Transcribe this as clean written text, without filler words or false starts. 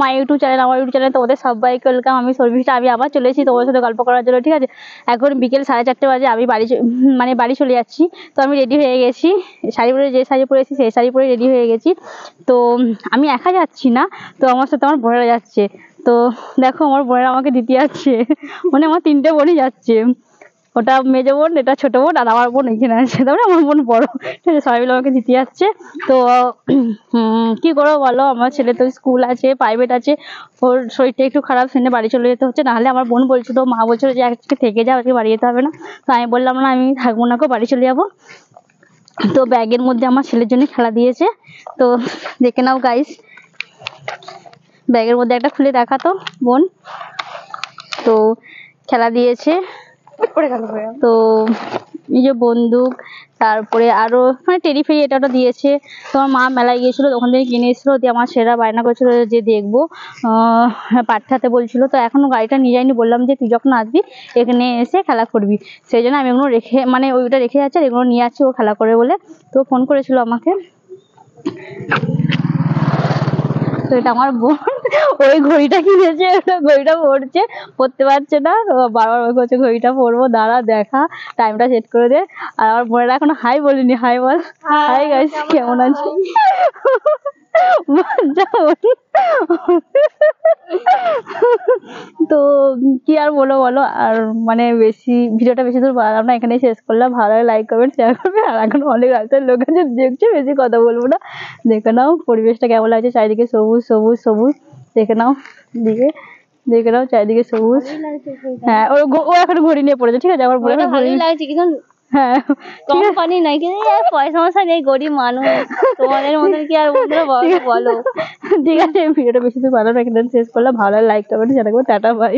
My YouTube channel, আমার YouTube channel, তোমাদের সবাইকে ওয়েলকাম। আমি সর্বিষ্ঠা, আমি আবার চলে এসেছি তোমাদের সাথে গল্প করার জন্য, ঠিক আছে। এখন বিকেল 4:30 বাজে, আমি বাড়ি চলে যাচ্ছি। তো আমি রেডি হয়ে গেছি, যে শাড়ি পরেছি সেই শাড়ি পরে রেডি হয়ে গেছি। তো আমি একা যাচ্ছি না, তো আমার সাথে আমার বোনেরা যাচ্ছে। তো দেখো আমার বোনেরা আমাকে দিতে যাচ্ছে, মানে আমার 3টে বোনই যাচ্ছে। ওটা মেজো বোন, এটা ছোট বোন, আর আমার বোন এখানে আছে, তারপরে আমার বোন বড়, ঠিক আছে। সবাই মিলে আমাকে দিতে যাচ্ছে। তো কি করবো বলো, আমার ছেলে তো স্কুল আছে, প্রাইভেট আছে, ওর শরীরটা একটু খারাপ, সেখানে বাড়ি চলে যেতে হচ্ছে। নাহলে আমার বোন বলছিল, মা বলছিল যে আজকে থেকে যাও, আজকে বাড়ি যেতে হবে না। তো আমি বললাম না, আমি থাকবো না, বাড়ি চলে যাবো। তো ব্যাগের মধ্যে আমার ছেলের জন্য খেলা দিয়েছে, তো দেখে নাও গাইস। ব্যাগের মধ্যে একটা খুলে দেখাতো বোন, তো খেলা দিয়েছে। তো এই যে বন্দুক, তারপরে আরো মানে টেডি ফেরি এটা ওটা দিয়েছে। তোমার মা মেলায় গিয়েছিল, ওখান থেকে কিনে এসেছিল, দিয়ে আমার ছেলেরা বায়না করছিল যে দেখবো, পাঠাতে বলছিল। তো এখনো গাড়িটা নিয়ে যায়নি, বললাম যে তুই যখন আসবি এখানে এসে খেলা করবি। সেই জন্য আমি এগুলো রেখে, মানে ওইটা রেখে যাচ্ছে আর এগুলো নিয়ে যাচ্ছি ও খেলা করে বলে। তো ফোন করেছিল আমাকে। তো এটা আমার বোন, ওই ঘড়িটা কিনেছে, ঘড়িটা পড়ছে, পড়তে পারছে না, বারবার করছে ঘড়িটা পরবো, দাঁড়া দেখা, টাইমটা সেট করে দে। আর আমার বোনেরা এখনো হাই বলিনি, হাই বল, হাই গাইস, কেমন আছো। তো কি আর বলো বলো, আর মানে ভিডিওটা বেশি দূর বাড়ালাম না, এখানেই শেষ করলাম। ভালো লাগে লাইক কমেন্ট শেয়ার করবে। আর এখন অনেক রাস্তার লোক আছে দেখছে, বেশি কথা বলবো না। দেখে নাও পরিবেশটা কেমন লাগছে, চারিদিকে সবুজ সবুজ সবুজ, দেখে নাও দেখে নাও চারিদিকে সবুজ। হ্যাঁ, ও এখন ঘড়ি নিয়ে পড়েছে, ঠিক আছে। আমার বলে ভালোই লাগছে, কিন্তু হ্যাঁ কোম্পানি নাই, কিন্তু পয়সা মশা নেই, গরিব মানুষ, তোমাদের মতন কি আর বলো। ঠিক আছে, ভিডিওটা বেশি দূর বাড়ানো, এখানে শেষ করলাম। ভালো লাইক কমেন্ট শেয়ার করবে। Tata bye.